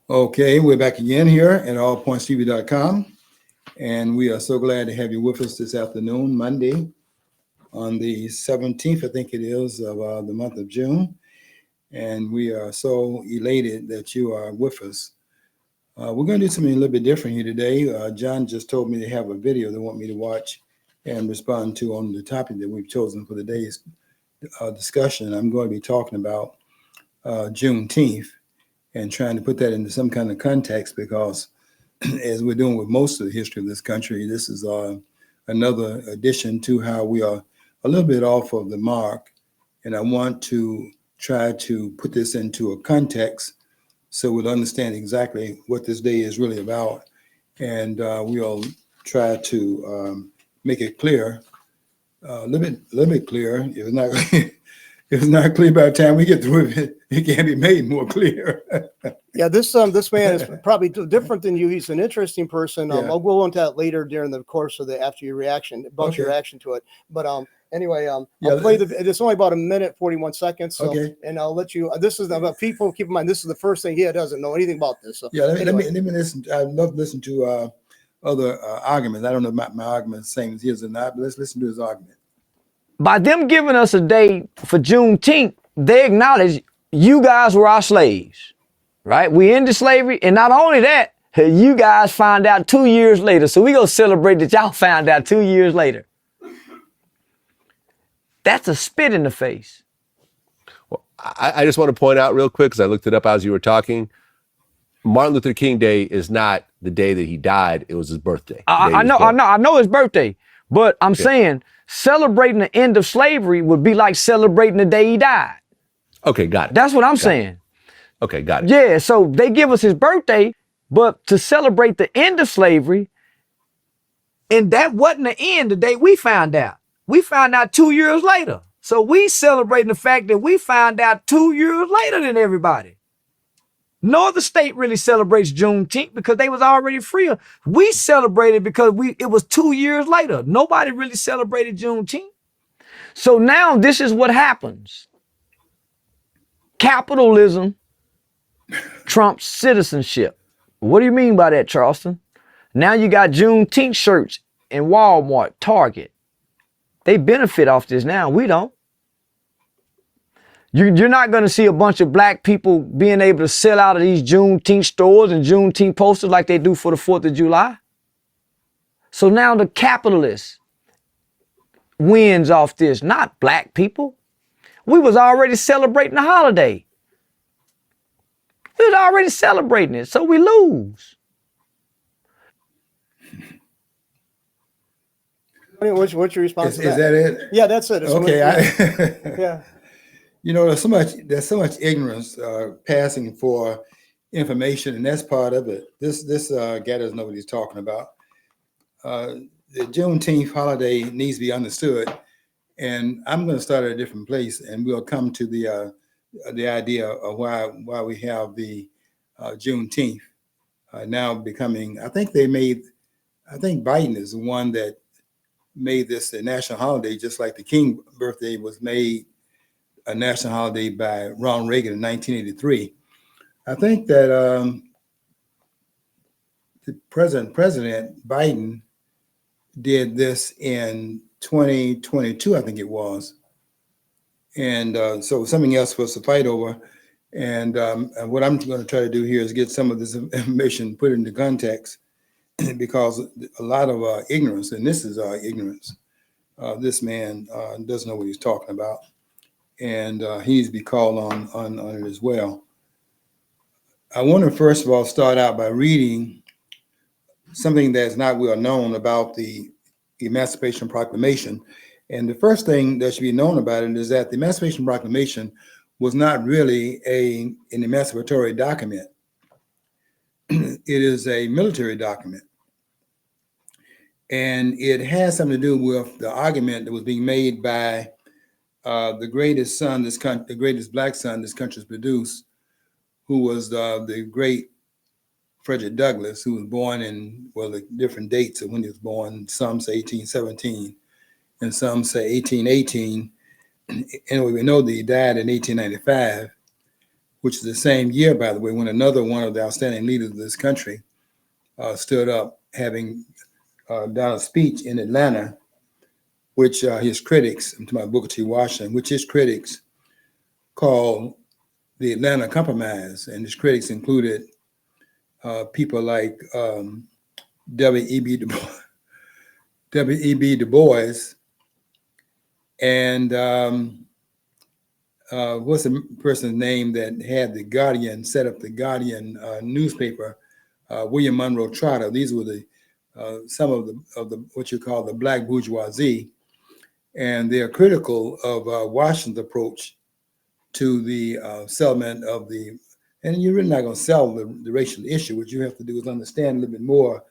Okay, we're back again here at allpointstv.com, and we are so glad to have you with us this afternoon, Monday, on the 17th, I think it is, of the month of June. And we are so elated that you are with us. We're going to do something a little bit different here today. John just told me they have a video they want me to watch and respond to on the topic that we've chosen for the day's discussion. I'm going to be talking about Juneteenth and trying to put that into some kind of context because, as we're doing with most of the history of this country, this is another addition to how we are a little bit off of the mark. And I want to try to put this into a context so we'll understand exactly what this day is really about. And we'll try to make it clear, a little bit clear. If it's not, if it's not clear by the time we get through it, it can be made more clear. Yeah, this man is probably different than you. He's an interesting person. Yeah. I'll go into that later during the course of after your reaction, about your Okay. reaction to it. But anyway, I'll Yeah, play it's only about a minute, 41 seconds. So, Okay. and I'll let you, this is about people, keep in mind, this is the first thing he doesn't know anything about this. So, Yeah, let anyway. me listen. I'd love to listen to other arguments. I don't know if my argument is the same as his or not, but let's listen to his argument. By them giving us a day for Juneteenth, they acknowledge you guys were our slaves, right? We ended slavery, and not only that, you guys find out 2 years later. So we gonna celebrate that y'all found out 2 years later. That's a spit in the face. Well, I just want to point out real quick, because I looked it up as you were talking. Martin Luther King Day is not the day that he died. It was his birthday. I know his birthday, but I'm saying celebrating the end of slavery would be like celebrating the day he died. Okay, got it. That's what I'm saying. Okay, got it. Yeah, so they give us his birthday, but to celebrate the end of slavery, and that wasn't the end the day we found out. We found out 2 years later. So we celebrating the fact that we found out 2 years later than everybody. No other state really celebrates Juneteenth because they was already free. We celebrated because it was 2 years later. Nobody really celebrated Juneteenth. So now this is what happens. Capitalism trumps citizenship. What do you mean by that, Charleston? Now you got Juneteenth shirts in Walmart, Target. They benefit off this now. We don't. You're not going to see a bunch of black people being able to sell out of these Juneteenth stores and Juneteenth posters like they do for the 4th of July. So now the capitalist wins off this, not black people. We was already celebrating the holiday. We was already celebrating it, so we lose. What's your response to that? Is that it? Yeah, that's it. Okay. Yeah. You know, there's so much ignorance passing for information, and that's part of it. This guy doesn't know what he's talking about. The Juneteenth holiday needs to be understood, and I'm going to start at a different place, and we'll come to the idea of why we have the Juneteenth now becoming. I think Biden is the one that made this a national holiday, just like the King birthday was made a national holiday by Ronald Reagan in 1983. I think that the President Biden did this in 2022, I think it was. And so something else was to fight over. And what I'm going to try to do here is get some of this information put into context, because a lot of ignorance, and this is ignorance. This man doesn't know what he's talking about. And he needs to be called on it as well. I want to first of all start out by reading something that's not well known about the Emancipation Proclamation. And the first thing that should be known about it is that the Emancipation Proclamation was not really an emancipatory document. It is a military document. And it has something to do with the argument that was being made by the greatest black son this country's produced, who was the great Frederick Douglass, who was born in, the different dates of when he was born. Some say 1817, and some say 1818. Anyway, we know that he died in 1895, which is the same year, by the way, when another one of the outstanding leaders of this country stood up, having done a speech in Atlanta, which his critics, I'm talking about Booker T. Washington, which his critics called the Atlanta Compromise. And his critics included people like W.E.B. Du Bois, and what's the person's name that had the Guardian, set up the Guardian newspaper, William Monroe Trotter. These were the some of the what you call the black bourgeoisie, and they are critical of Washington's approach to the settlement of the. And you're really not going to settle the racial issue. What you have to do is understand a little bit more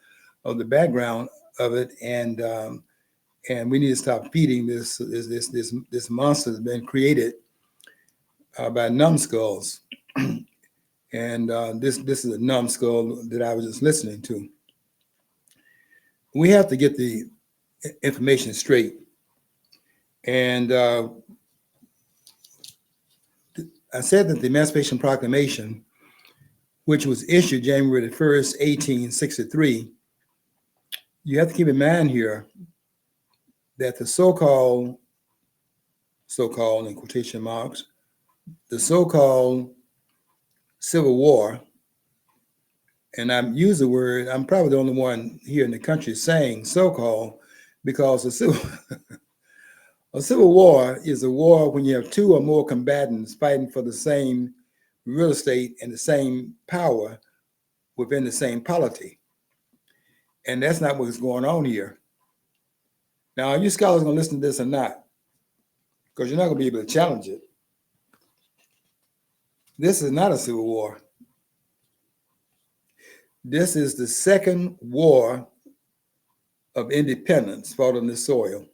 of the background of it, and we need to stop feeding this monster that's been created by numbskulls. And this is a numbskull that I was just listening to. We have to get the information straight. And I said that the Emancipation Proclamation, which was issued January the 1st, 1863, you have to keep in mind here that the so-called in quotation marks, the so-called Civil War, and I'm using the word, I'm probably the only one here in the country saying so-called, because a civil war is a war when you have two or more combatants fighting for the same real estate and the same power within the same polity. And that's not what's going on here. Now, are you scholars going to listen to this or not? Because you're not going to be able to challenge it. This is not a civil war. This is the second war of independence fought on this soil.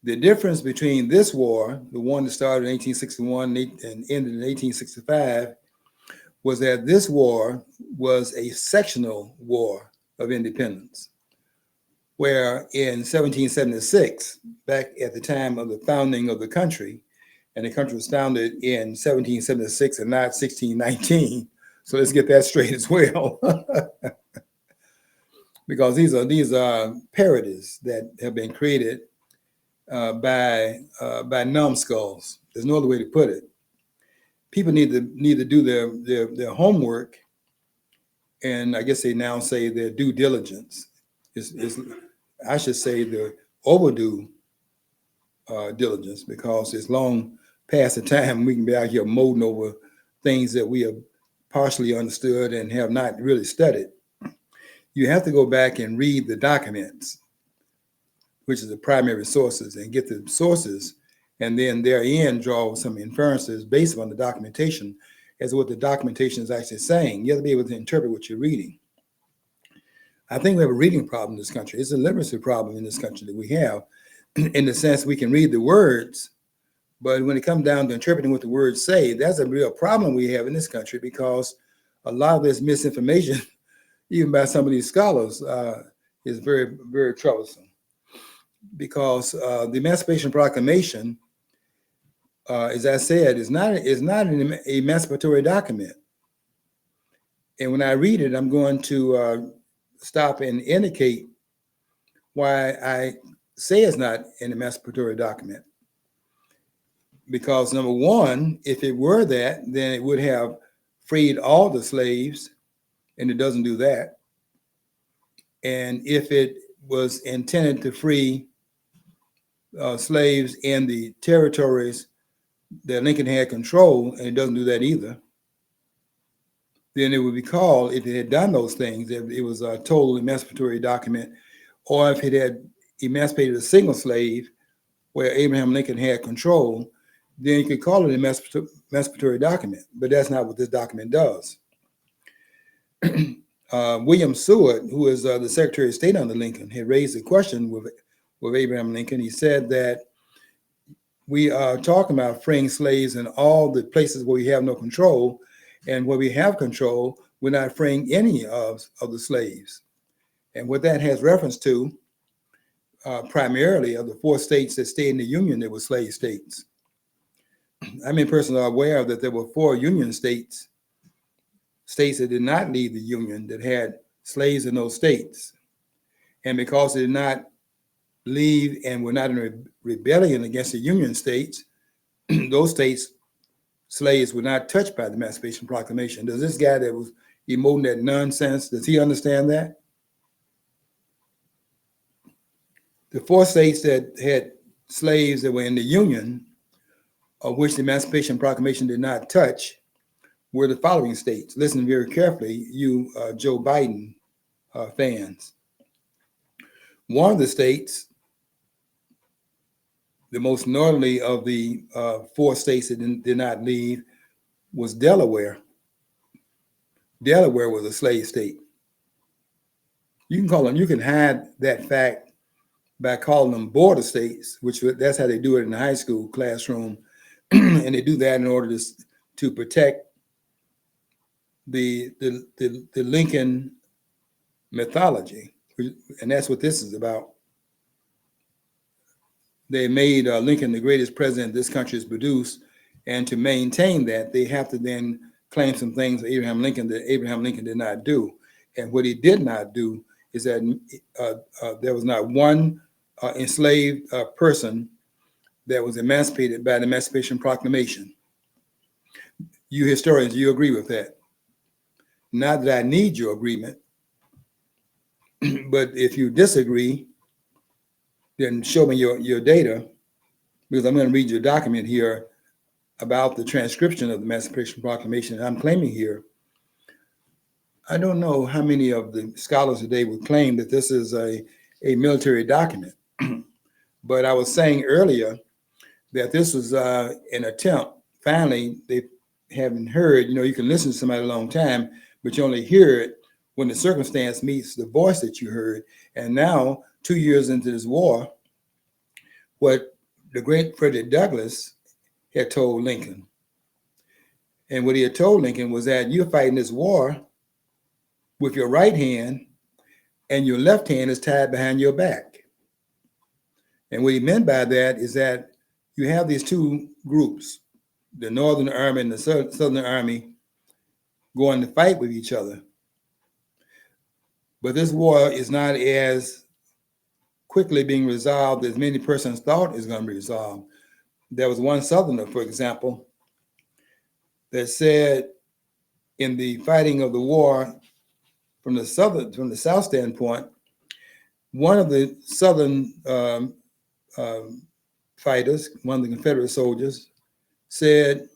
The difference between this war, the one that started in 1861 and ended in 1865, was that this war was a sectional war of independence, where in 1776, back at the time of the founding of the country, and the country was founded in 1776 and not 1619, so let's get that straight as well. Because these are parodies that have been created by numbskulls. There's no other way to put it. People need to do their homework, and I guess they now say their due diligence. I should say the overdue diligence, because it's long past the time we can be out here molding over things that we have partially understood and have not really studied. You have to go back and read the documents, which is the primary sources, and get the sources, and then therein draw some inferences based on the documentation as to what the documentation is actually saying. You have to be able to interpret what you're reading. I think we have a reading problem in this country. It's a literacy problem in this country that we have, in the sense we can read the words, but when it comes down to interpreting what the words say, that's a real problem we have in this country, because a lot of this misinformation, even by some of these scholars, is very, very troublesome. Because the Emancipation Proclamation, as I said, is not an emancipatory document. And when I read it, I'm going to stop and indicate why I say it's not an emancipatory document. Because number one, if it were that, then it would have freed all the slaves, and it doesn't do that. And if it was intended to free slaves in the territories that Lincoln had control, and it doesn't do that either, then it would be called, if it had done those things, if it was a total emancipatory document, or if it had emancipated a single slave where Abraham Lincoln had control, then you could call it an emancipatory document. But that's not what this document does. William Seward, who is the Secretary of State under Lincoln, had raised a question with Abraham Lincoln. He said that we are talking about freeing slaves in all the places where we have no control, and where we have control, we're not freeing any of the slaves. And what that has reference to, primarily, are the 4 states that stayed in the Union that were slave states. how many persons are aware that there were 4 Union states that did not leave the Union, that had slaves in those states? And because they did not leave and were not in rebellion against the Union states, those states, slaves were not touched by the Emancipation Proclamation. Does this guy that was emoting that nonsense, does he understand that? The 4 states that had slaves that were in the Union, of which the Emancipation Proclamation did not touch, were the following states. Listen very carefully, you Joe Biden fans. One of the states, the most northerly of the 4 states that did not leave, was Delaware. Delaware was a slave state. You can hide that fact by calling them border states, that's how they do it in the high school classroom. And they do that in order to protect the Lincoln mythology. And that's what this is about. They made Lincoln the greatest president this country has produced. And to maintain that, they have to then claim some things of Abraham Lincoln that Abraham Lincoln did not do. And what he did not do is that there was not one enslaved person that was emancipated by the Emancipation Proclamation. You historians, you agree with that? Not that I need your agreement, but if you disagree, then show me your data, because I'm going to read your document here about the transcription of the Emancipation Proclamation. I'm claiming here, I don't know how many of the scholars today would claim that this is a military document, but I was saying earlier that this was an attempt. Finally, they haven't heard, you can listen to somebody a long time, but you only hear it when the circumstance meets the voice that you heard. And now, 2 years into this war, what the great Frederick Douglass had told Lincoln. And what he had told Lincoln was that you're fighting this war with your right hand and your left hand is tied behind your back. And what he meant by that is that you have these 2 groups, the Northern Army and the Southern Army, going to fight with each other. But this war is not as quickly being resolved as many persons thought is going to be resolved. There was one Southerner, for example, that said in the fighting of the war from the South standpoint, one of the Southern fighters, one of the Confederate soldiers, said,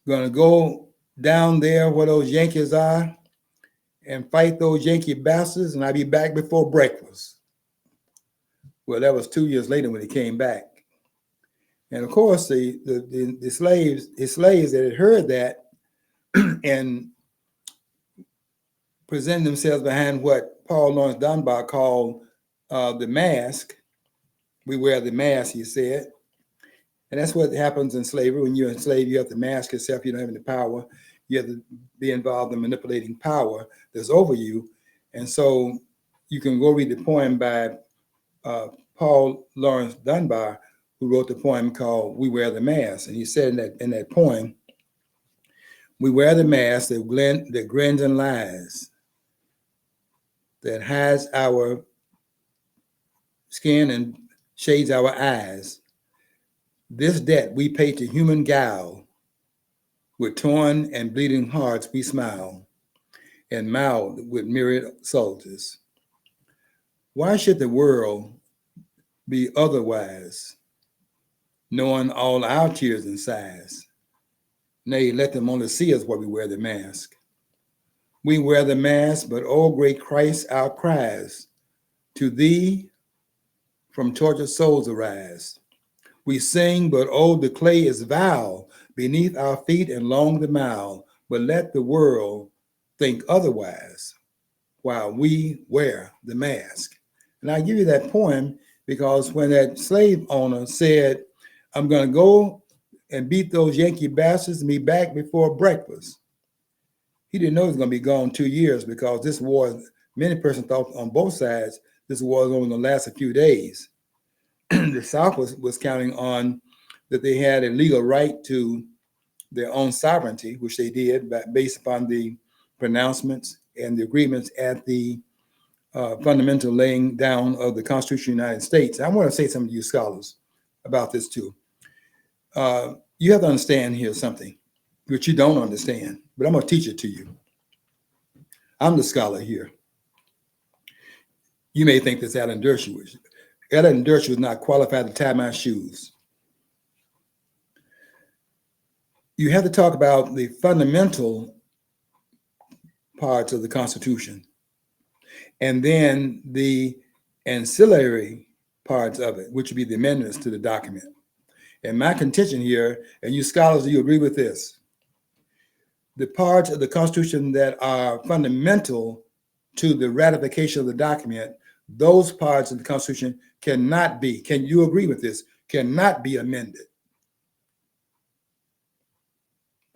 going to go down there where those Yankees are and fight those Yankee bastards, and I'll be back before breakfast. Well, that was 2 years later when he came back. And of course, the slaves that had heard that and presented themselves behind what Paul Laurence Dunbar called the mask. We wear the mask, he said. And that's what happens in slavery. When you're enslaved, you have to mask yourself. You don't have any power. You have to be involved in manipulating power that's over you. And so you can go read the poem by Paul Laurence Dunbar, who wrote the poem called We Wear the Mask. And he said in that poem, we wear the mask that grins and lies, that hides our skin and shades our eyes. This debt we pay to human guile. With torn and bleeding hearts we smile, and mouthed with myriad soldiers. Why should the world be otherwise, knowing all our tears and sighs? Nay, let them only see us while we wear the mask. We wear the mask, but oh great Christ, our cries to thee from tortured souls arise. We sing, but oh, the clay is vile beneath our feet and long the mile, but let the world think otherwise while we wear the mask. And I give you that poem because when that slave owner said, I'm going to go and beat those Yankee bastards and be back before breakfast, he didn't know he was going to be gone 2 years, because this war, many persons thought on both sides, this war was only going to last a few days. The South was counting on that they had a legal right to their own sovereignty, which they did based upon the pronouncements and the agreements at the fundamental laying down of the Constitution of the United States. And I want to say something to you scholars about this too. You have to understand here something which you don't understand, but I'm going to teach it to you. I'm the scholar here. You may think this Alan Dershowitz. Alan Dershowitz was not qualified to tie my shoes. You have to talk about the fundamental parts of the Constitution and then the ancillary parts of it, which would be the amendments to the document. And my contention here, and you scholars, do you agree with this? The parts of the Constitution that are fundamental to the ratification of the document, those parts of the Constitution cannot be, can you agree with this, cannot be amended.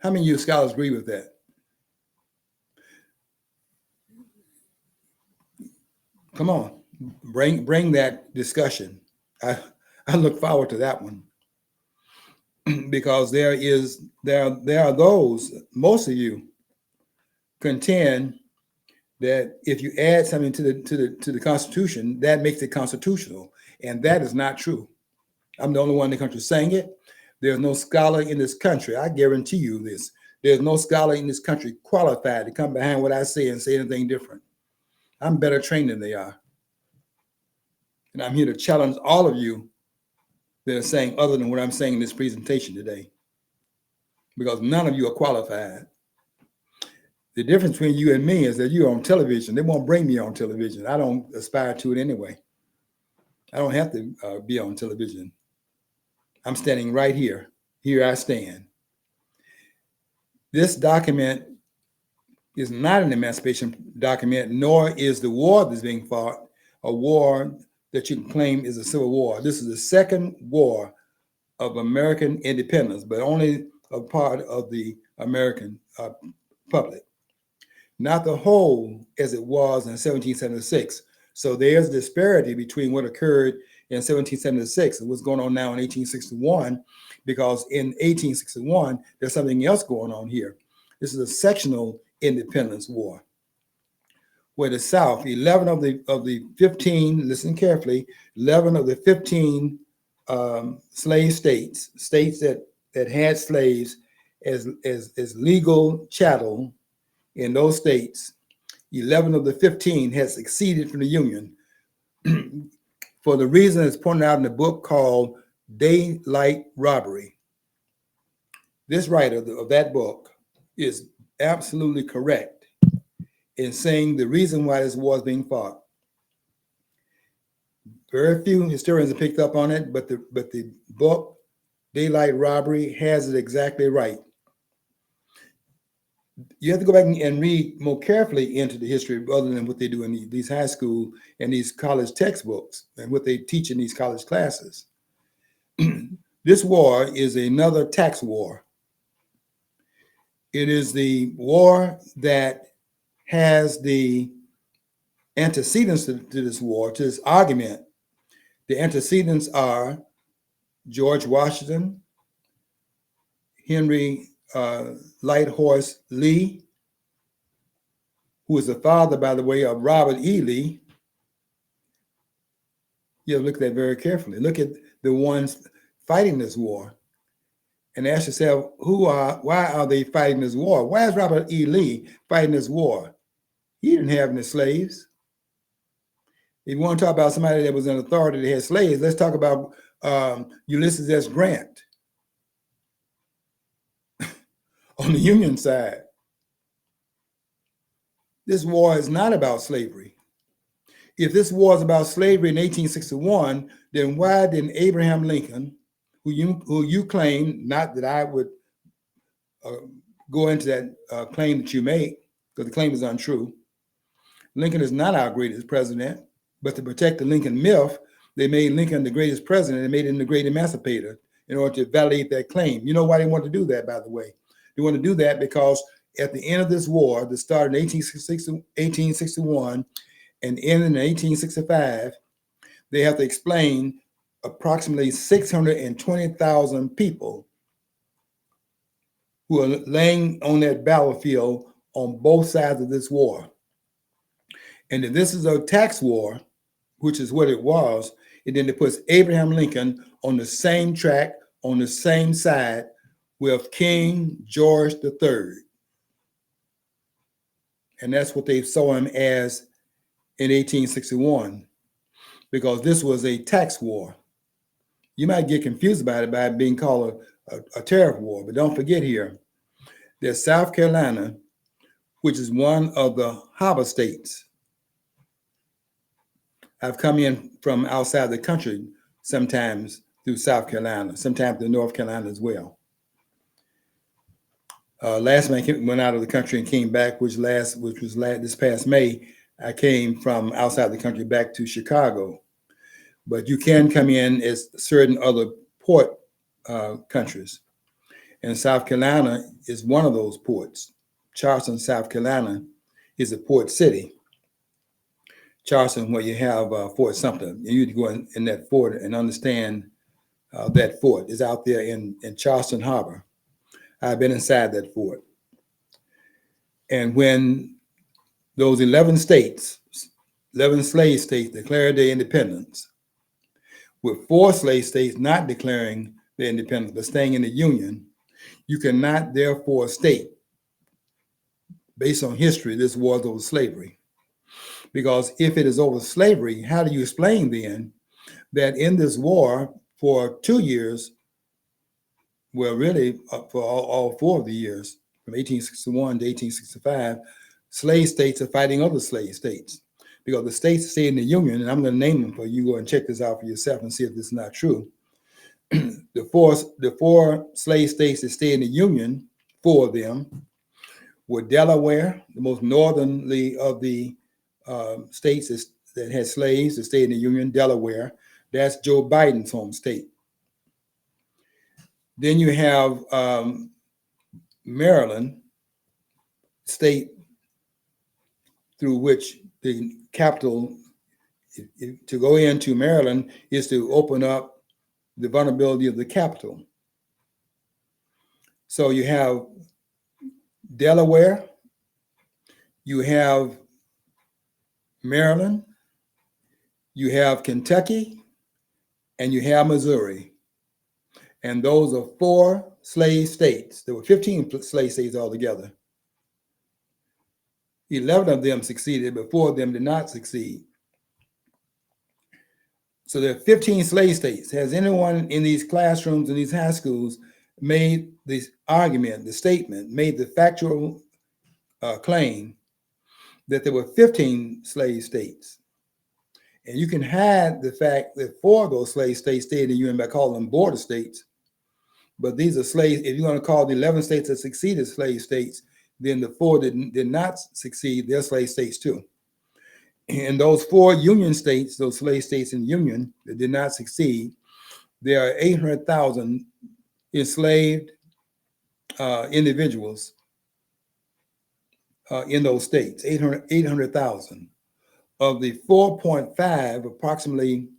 How many of you scholars agree with that? Come on, bring that discussion. I look forward to that one. Because there are those, most of you contend that if you add something to the Constitution, that makes it constitutional, and that is not true. I'm the only one in the country saying it. There's no scholar in this country, I guarantee you this. There's no scholar in this country qualified to come behind what I say and say anything different. I'm better trained than they are, and I'm here to challenge all of you that are saying other than what I'm saying in this presentation today, because none of you are qualified. The difference between you and me is that you're on television. They won't bring me on television. I don't aspire to it anyway. I don't have to be on television. I'm standing right here. Here I stand. This document is not an emancipation document, nor is the war that's being fought a war that you can claim is a civil war. This is the second war of American independence, but only a part of the American public, not the whole as it was in 1776. So there's disparity between what occurred in 1776 and what's going on now in 1861, because in 1861, there's something else going on here. This is a sectional independence war, where the South, 11 of the 15, listen carefully, 11 of the 15 slave states that had slaves as legal chattel in those states, 11 of the 15 had seceded from the Union for the reason that's pointed out in the book called Daylight Robbery. This writer of that book is absolutely correct in saying the reason why this war is being fought. Very few historians have picked up on it, but the book, Daylight Robbery, has it exactly right. You have to go back and read more carefully into the history other than what they do in these high school and these college textbooks and what they teach in these college classes. This war is another tax war. It is the war that has the antecedents to this war, to this argument. The antecedents are George Washington, Henry Light Horse Lee, who is the father, by the way, of Robert E. Lee. You have to look at that very carefully. Look at the ones fighting this war and ask yourself, why are they fighting this war? Why is Robert E. Lee fighting this war? He didn't have any slaves. If you want to talk about somebody that was in authority that had slaves, let's talk about Ulysses S. Grant on the Union side. This war is not about slavery. If this war is about slavery in 1861, then why didn't Abraham Lincoln, who you claim, not that I would go into that claim that you make, because the claim is untrue. Lincoln is not our greatest president, but to protect the Lincoln myth, they made Lincoln the greatest president and made him the great emancipator in order to validate that claim. You know why they want to do that, by the way? They want to do that because at the end of this war, that started in 1861 and ended in 1865, they have to explain approximately 620,000 people who are laying on that battlefield on both sides of this war. And if this is a tax war, which is what it was, and then it puts Abraham Lincoln on the same track, on the same side with King George III. And that's what they saw him as in 1861, because this was a tax war. You might get confused about it by it being called a tariff war, but don't forget here, there's South Carolina, which is one of the harbor states. I've come in from outside the country sometimes through South Carolina, sometimes through North Carolina as well. Last man went out of the country and came back, which was this past May. I came from outside the country back to Chicago. But you can come in as certain other port countries. And South Carolina is one of those ports. Charleston, South Carolina is a port city. Charleston, where you have Fort Sumter. You need to go in that fort and understand that fort is out there in Charleston Harbor. I've been inside that fort. And when those 11 states, 11 slave states declared their independence, with 4 slave states not declaring their independence but staying in the Union, you cannot therefore state, based on history, this war is over slavery. Because if it is over slavery, how do you explain then that in this war for 2 years, well, really for all 4 of the years, from 1861 to 1865, slave states are fighting other slave states? Because the states stay in the Union, and I'm going to name them for you. Go and check this out for yourself and see if this is not true. The four slave states that stay in the Union, 4 of them, were Delaware, the most northerly of the states that had slaves that stayed in the Union, Delaware. That's Joe Biden's home state. Then you have Maryland, state through which the capital, to go into Maryland is to open up the vulnerability of the capital. So you have Delaware, you have Maryland, you have Kentucky, and you have Missouri. And those are 4 slave states. There were 15 slave states altogether. 11 of them succeeded, but 4 of them did not succeed. So there are 15 slave states. Has anyone in these classrooms, in these high schools, made this argument, the statement, made the factual claim that there were 15 slave states? And you can hide the fact that 4 of those slave states stayed in the Union by calling them border states. But these are slaves. If you're going to call the 11 states that succeeded slave states, then the 4 that did not succeed, they're slave states too. And those 4 Union states, those slave states in the Union that did not succeed, there are 800,000 enslaved individuals in those states, 800,000. Of the 4.5, approximately,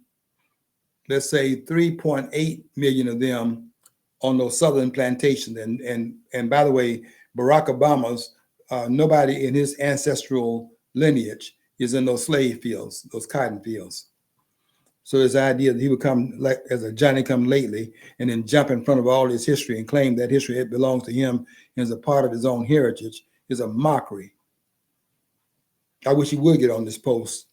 let's say 3.8 million of them on those southern plantations. And by the way, Barack Obama's, nobody in his ancestral lineage is in those slave fields, those cotton fields. So this idea that he would come like as a Johnny come lately and then jump in front of all his history and claim that history belongs to him and is a part of his own heritage is a mockery. I wish he would get on this post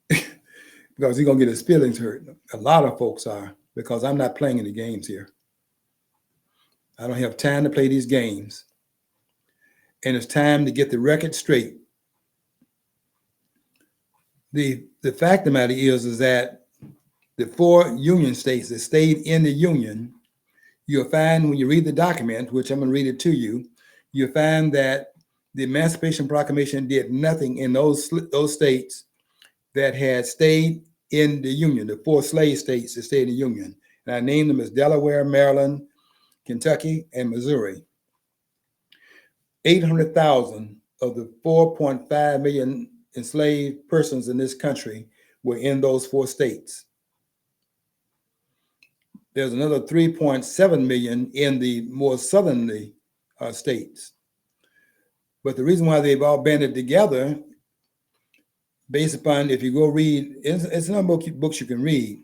because he's going to get his feelings hurt. A lot of folks are, because I'm not playing any games here. I don't have time to play these games. And it's time to get the record straight. The fact of the matter is that the 4 Union states that stayed in the Union, you'll find when you read the document, which I'm going to read it to you, you'll find that the Emancipation Proclamation did nothing in those states that had stayed in the Union, the 4 slave states that stayed in the Union. And I named them as Delaware, Maryland, Kentucky, and Missouri. 800,000 of the 4.5 million enslaved persons in this country were in those 4 states. There's another 3.7 million in the more southerly states. But the reason why they've all banded together, based upon, if you go read, it's a number of books you can read.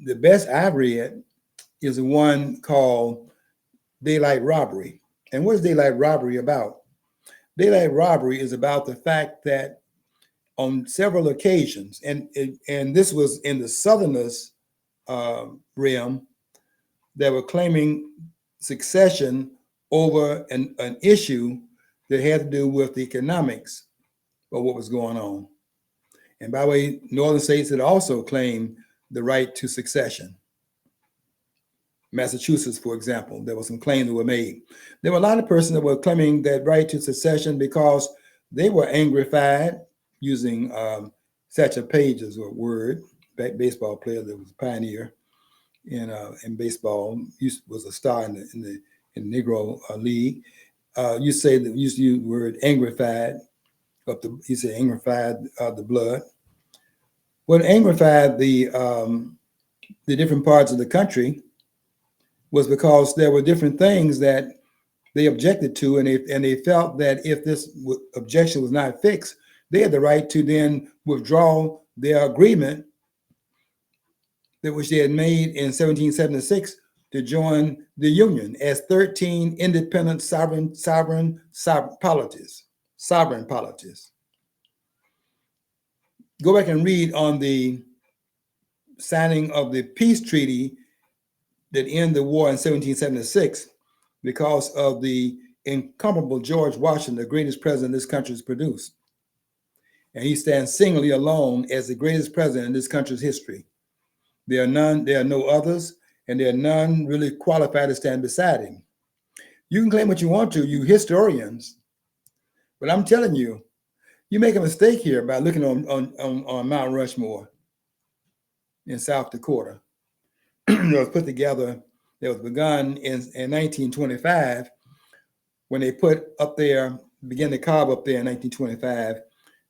The best I've read is the one called Daylight Robbery. And what is daylight robbery about? Daylight robbery is about the fact that on several occasions, and this was in the Southerners realm, that were claiming succession over an issue that had to do with the economics of what was going on. And by the way, northern states had also claimed the right to succession. Massachusetts, for example, there were some claims that were made. There were a lot of persons that were claiming that right to succession because they were angrified, using Satchel Paige as a word, baseball player that was a pioneer in baseball, was a star in the Negro League. You say that used to use the word angrified, you say angrified the blood. What angrified the different parts of the country was because there were different things that they objected to, and they felt that if this objection was not fixed, they had the right to then withdraw their agreement that which they had made in 1776 to join the Union as 13 independent sovereign polities. Go back and read on the signing of the peace treaty that ended the war in 1776 because of the incomparable George Washington, the greatest president this country has produced. And he stands singly alone as the greatest president in this country's history. There are no others, and there are none really qualified to stand beside him. You can claim what you want to, you historians, but I'm telling you, you make a mistake here by looking on Mount Rushmore in South Dakota. It was put together, that was begun in 1925, when they began to carve up there in 1925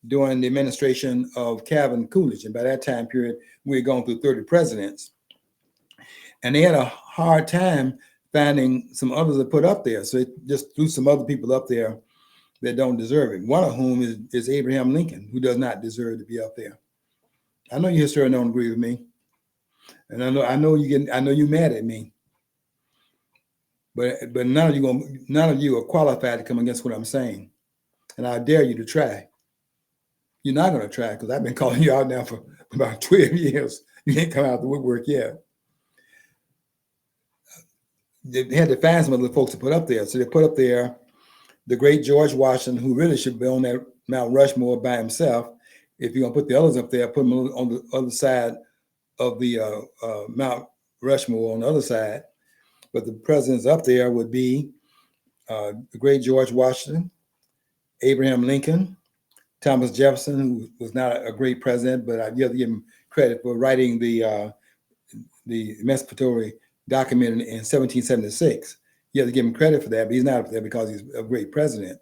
during the administration of Calvin Coolidge. And by that time period, we had gone through 30 presidents. And they had a hard time finding some others to put up there. So they just threw some other people up there that don't deserve it. One of whom is Abraham Lincoln, who does not deserve to be up there. I know you historians don't agree with me. And I know you're mad at me. But none of you are qualified to come against what I'm saying. And I dare you to try. You're not going to try, because I've been calling you out now for about 12 years. You ain't come out the woodwork yet. They had to find some other folks to put up there. So they put up there the great George Washington, who really should be on that Mount Rushmore by himself. If you're going to put the others up there, put them on the other side of the Mount Rushmore on the other side. But the presidents up there would be the great George Washington, Abraham Lincoln, Thomas Jefferson, who was not a great president, but I'd have to give him credit for writing the emancipatory document in 1776. You have to give him credit for that, but he's not up there because he's a great president.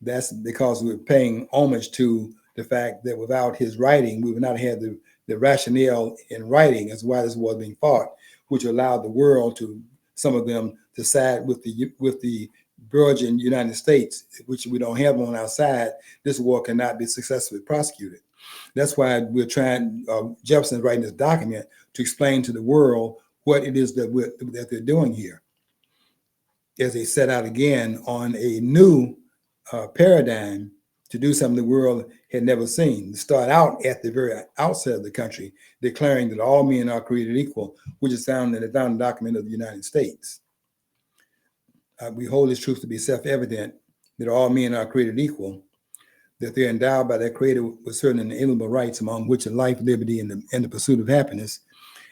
That's because we're paying homage to the fact that without his writing, we would not have the rationale in writing as to why this war was being fought, which allowed the world to, some of them, to side with the Virgin United States, which we don't have on our side. This war cannot be successfully prosecuted. That's why we're trying, Jefferson's writing this document to explain to the world what it is that they're doing here, as they set out again on a new paradigm to do something the world had never seen. To start out at the very outset of the country, declaring that all men are created equal, which is found in the founding document of the United States. We hold this truth to be self-evident, that all men are created equal, that they're endowed by their Creator with certain inalienable rights, among which are life, liberty, and the pursuit of happiness.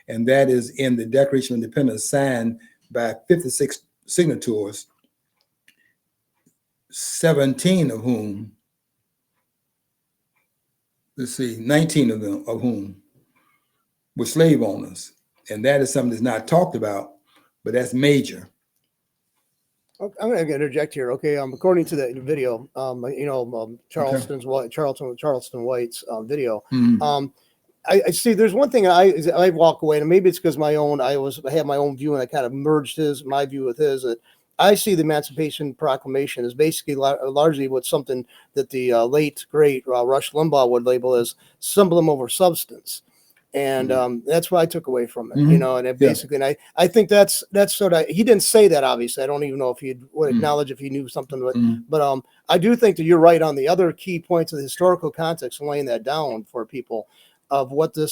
And that is in the Declaration of Independence, signed by 56 signatories, 19 of whom were slave owners. And that is something that's not talked about, but that's major. I'm going to interject here. Okay. According to the video, Charleston White's video, Mm-hmm. I see. There's one thing I walk away, and maybe it's because I have my own view, and I kind of merged my view with his. That I see the Emancipation Proclamation as basically largely what's something that the late great Rush Limbaugh would label as symbol over substance. And that's what I took away from it, you know. And it basically, and I think that's sort of, he didn't say that, obviously. I don't even know if he would acknowledge if he knew something, but I do think that you're right on the other key points of the historical context and laying that down for people of what the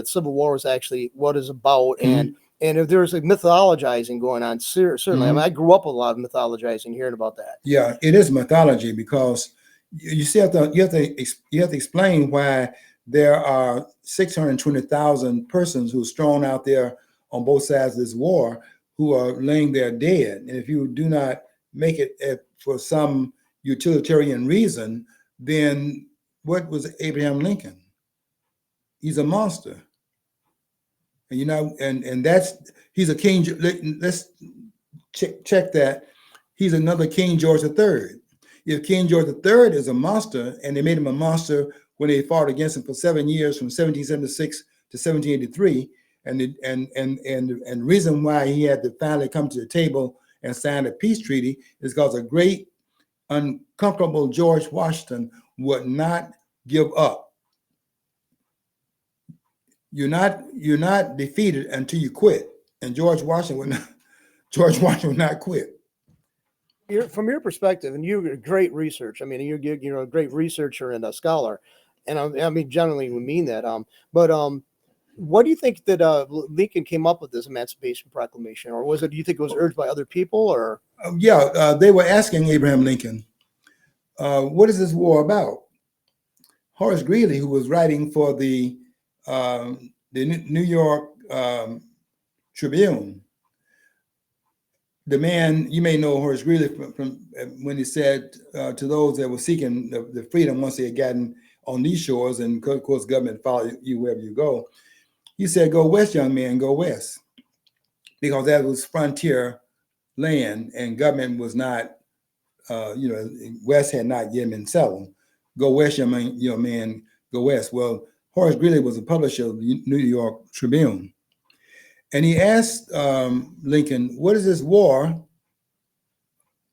Civil War is actually what is about, and if there's a mythologizing going on, certainly. I mean, I grew up with a lot of mythologizing, hearing about that. Yeah, it is mythology because you have to explain why there are 620,000 persons who are strewn out there on both sides of this war who are laying there dead. And if you do not make it for some utilitarian reason, then what was Abraham Lincoln? He's a monster. And you know, and he's a king. Let's check that. He's another King George III. If King George III is a monster, and they made him a monster when they fought against him for 7 years, from 1776 to 1783, and the reason why he had to finally come to the table and sign a peace treaty is because a great, uncomfortable George Washington would not give up. You're not defeated until you quit, and George Washington would not quit. From your perspective, and you're a great research. I mean, you're a great researcher and a scholar, and I mean, generally we mean that. But what do you think that Lincoln came up with this Emancipation Proclamation, or do you think it was urged by other people, or? They were asking Abraham Lincoln, what is this war about? Horace Greeley, who was writing for the New York Tribune, the man, you may know Horace Greeley from when he said to those that were seeking the freedom once they had gotten on these shores, and of course government follow you wherever you go, he said, go west, young man, go west, because that was frontier land and government was not, West had not yet been settled. Go west, young man, go west. Well, Horace Greeley was a publisher of the New York Tribune. And he asked Lincoln, what is this war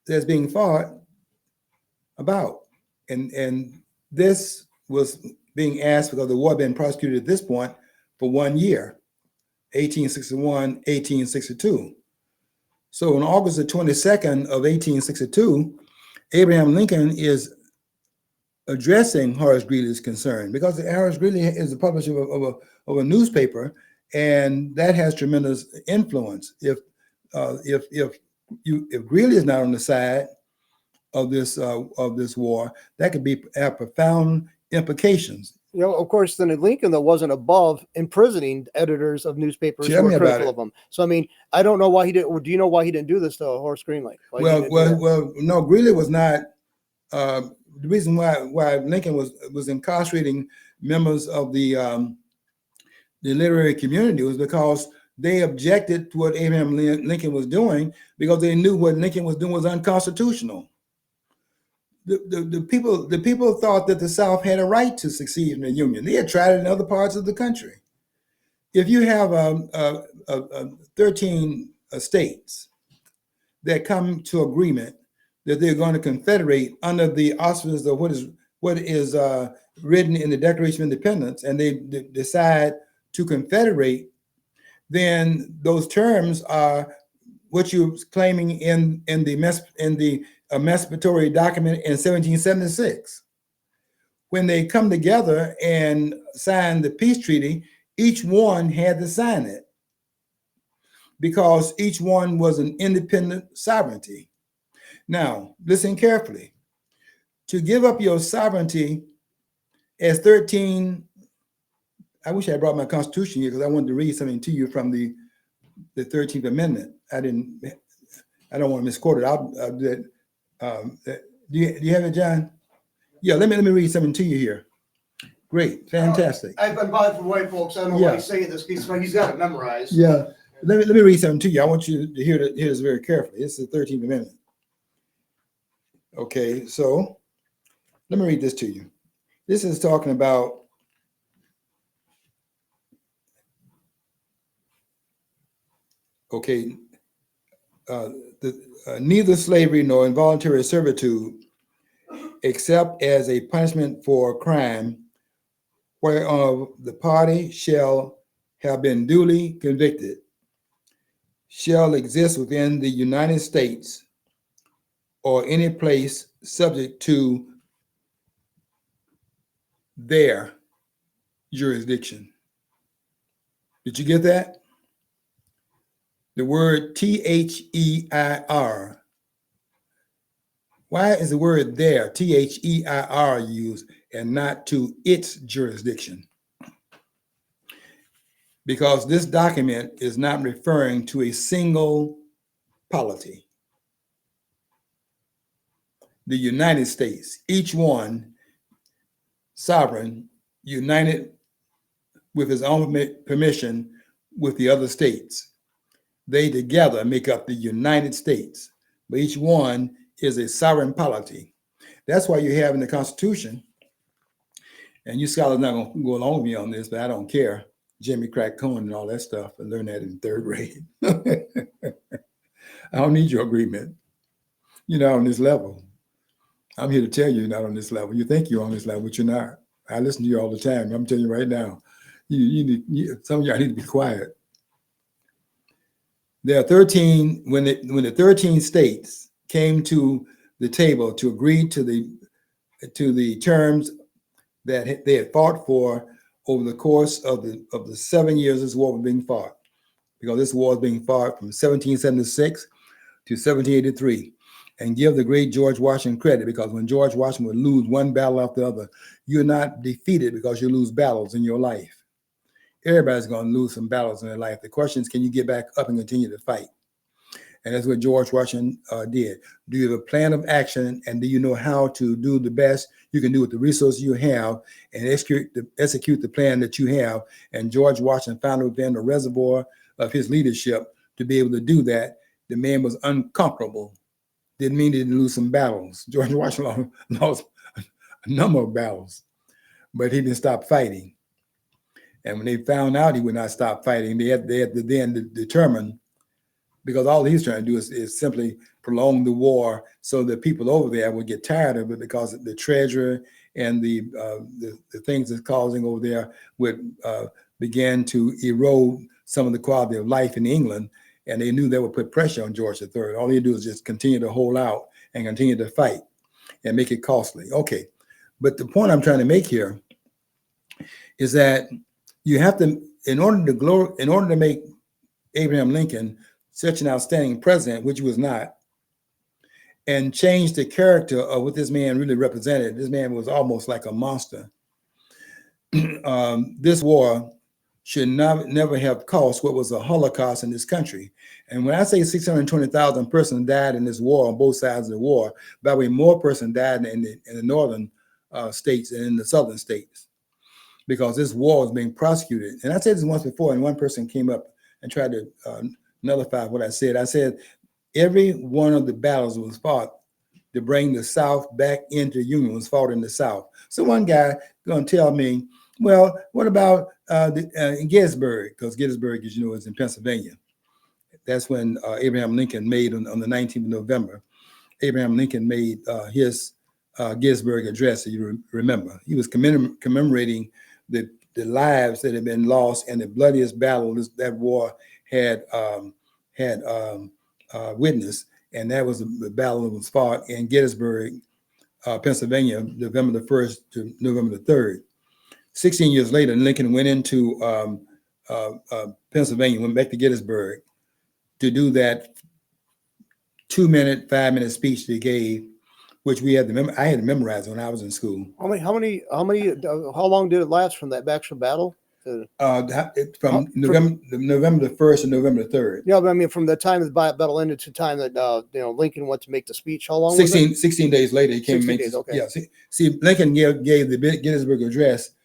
that's being fought about? And this was being asked because the war had been prosecuted at this point for 1 year, 1861, 1862. So on August the 22nd of 1862, Abraham Lincoln is addressing Horace Greeley's concern, because Horace Greeley is the publisher of a newspaper, and that has tremendous influence. If Greeley is not on the side of this war, that could have profound implications. You know, of course, then Lincoln, though, wasn't above imprisoning editors of newspapers who were critical of him. So, I mean, I don't know why he didn't. Do you know why he didn't do this to Horace Greeley? Well, no, Greeley was not. The reason why Lincoln was incarcerating members of the literary community was because they objected to what Abraham Lincoln was doing, because they knew what Lincoln was doing was unconstitutional. The people thought that the South had a right to succeed in the Union. They had tried it in other parts of the country. If you have 13 states that come to agreement that they're going to confederate under the auspices of what is written in the Declaration of Independence, and they decide to confederate, then those terms are what you're claiming in the emancipatory document in 1776. When they come together and sign the peace treaty, each one had to sign it, because each one was an independent sovereignty. Now, listen carefully. To give up your sovereignty as 13, I wish I had brought my Constitution here, because I wanted to read something to you from the 13th Amendment. I don't want to misquote it. I'll do it. Do you have it, John? Yeah, let me read something to you here. Great, fantastic. I've been by for white folks. I don't know why he's saying this. He's got it memorized. Yeah, let me read something to you. I want you to hear this very carefully. This is the 13th Amendment. Okay, so let me read this to you. This is talking about Okay, neither slavery nor involuntary servitude, except as a punishment for a crime whereof the party shall have been duly convicted, shall exist within the United States or any place subject to their jurisdiction. Did you get that? The word THEIR. Why is the word there, THEIR, used and not to its jurisdiction? Because this document is not referring to a single polity. The United States, each one sovereign, united with his own permission with the other states. They together make up the United States, but each one is a sovereign polity. That's why you have in the Constitution, and you scholars not going to go along with me on this, but I don't care. Jimmy Crack Cohen and all that stuff. I learned that in third grade. I don't need your agreement. You're not on this level. I'm here to tell you you're not on this level. You think you're on this level, but you're not. I listen to you all the time. I'm telling you right now. Some of y'all need to be quiet. There are 13, when the 13 states came to the table to agree to the terms that they had fought for over the course of the 7 years this war was being fought, because this war is being fought from 1776 to 1783. And give the great George Washington credit, because when George Washington would lose one battle after the other, you're not defeated because you lose battles in your life. Everybody's going to lose some battles in their life. The question is, can you get back up and continue to fight? And that's what George Washington did. Do you have a plan of action, and do you know how to do the best you can do with the resources you have and execute the plan that you have? And George Washington found within the reservoir of his leadership to be able to do that. The man was unconquerable. Didn't mean he didn't lose some battles. George Washington lost a number of battles, but he didn't stop fighting. And when they found out he would not stop fighting, they had to then determine, because all he's trying to do is simply prolong the war so that people over there would get tired of it, because the treasure and the things it's causing over there would begin to erode some of the quality of life in England. And they knew that would put pressure on George III. All he do is just continue to hold out and continue to fight and make it costly. Okay, but the point I'm trying to make here is that you have to, in order to make Abraham Lincoln such an outstanding president, which he was not, and change the character of what this man really represented. This man was almost like a monster. This war should never have cost what was a Holocaust in this country. And when I say 620,000 persons died in this war on both sides of the war, by the way, more persons died in the northern states than in the southern states, because this war was being prosecuted. And I said this once before, and one person came up and tried to nullify what I said. I said every one of the battles was fought to bring the South back into union was fought in the South. So one guy going to tell me, well, what about Gettysburg? Because Gettysburg, as you know, is in Pennsylvania. That's when Abraham Lincoln made on the 19th of November. Abraham Lincoln made his Gettysburg address. You remember, he was commemorating the lives that had been lost and the bloodiest battle that war had witnessed, and that was the battle that was fought in Gettysburg, Pennsylvania, November the 1st to November the 3rd. 16 years later, Lincoln went into Pennsylvania, went back to Gettysburg to do that 2-minute, 5-minute speech they gave, which we had to I had to memorize when I was in school. How long did it last from that actual battle? From November the 1st to November the 3rd. Yeah, but I mean, from the time the battle ended to the time that Lincoln went to make the speech, how long was it? 16 days later, he came to make okay. Yeah, see, Lincoln gave the Gettysburg Address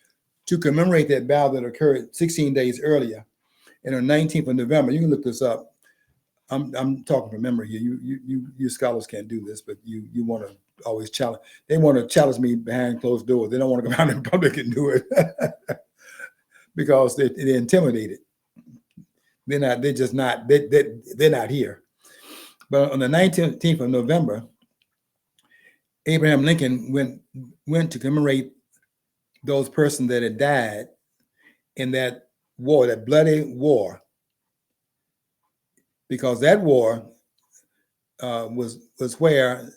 to commemorate that battle that occurred 16 days earlier. And on the 19th of November, you can look this up. I'm talking from memory here. You scholars can't do this, but you want to always challenge. They want to challenge me behind closed doors. They don't want to come out in public and do it because they're intimidated. They're just not. They're not here. But on the 19th of November, Abraham Lincoln went to commemorate those persons that had died in that war, that bloody war, because that war was where.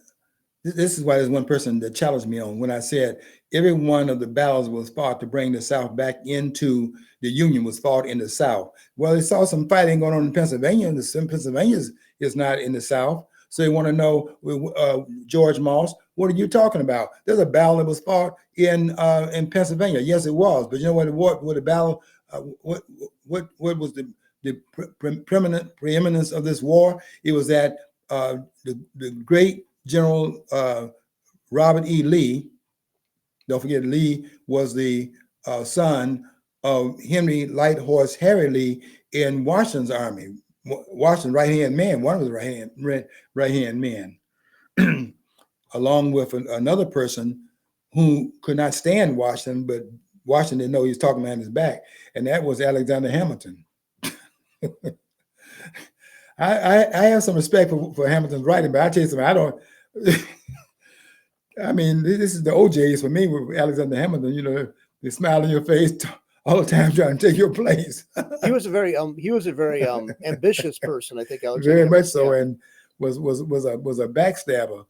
This is why there's one person that challenged me on when I said every one of the battles was fought to bring the South back into the Union was fought in the South. Well, they saw some fighting going on in Pennsylvania, and Pennsylvania is not in the South. So they want to know, George Moss, what are you talking about? There's a battle that was fought in Pennsylvania. Yes, it was. But you know what the battle, what was the preeminence of this war? It was that the great General Robert E. Lee, don't forget Lee was the son of Henry Light Horse Harry Lee in Washington's army. Washington's right-hand man, one of his right-hand men, along with another person who could not stand Washington, but Washington didn't know he was talking behind his back, and that was Alexander Hamilton. I have some respect for Hamilton's writing, but I tell you something, I don't. I mean, this is the OJs for me with Alexander Hamilton. You know, they smile in your face all the time trying to take your place. He was a very ambitious person, I think. Alexander Very Hamilton, much so, yeah. and was a backstabber.